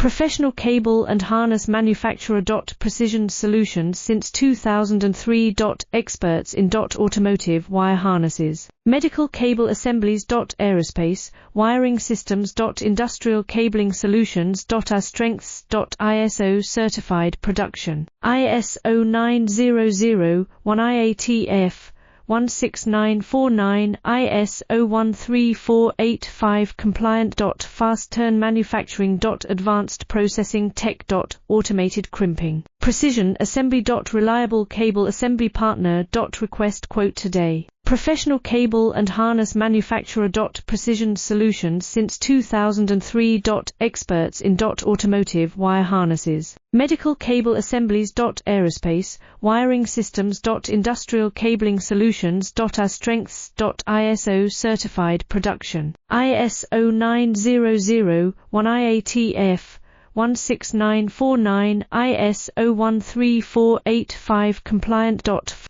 Professional cable and harness manufacturer. Precision solutions since 2003. Experts in automotive wire harnesses. Medical cable assemblies. Aerospace wiring systems. Industrial cabling solutions. Our strengths. ISO certified production. ISO9001 IATF 16949 ISO13485 compliant. Fast turn manufacturing. Advanced processing tech. Automated crimping. Precision assembly. Reliable cable assembly partner. Request quote today. Professional cable and harness manufacturer. Precision solutions since 2003. Experts in automotive wire harnesses. Medical cable assemblies. Aerospace wiring systems. Industrial cabling solutions. Our strengths. ISO certified production. ISO9001 IATF 16949 ISO13485 compliant.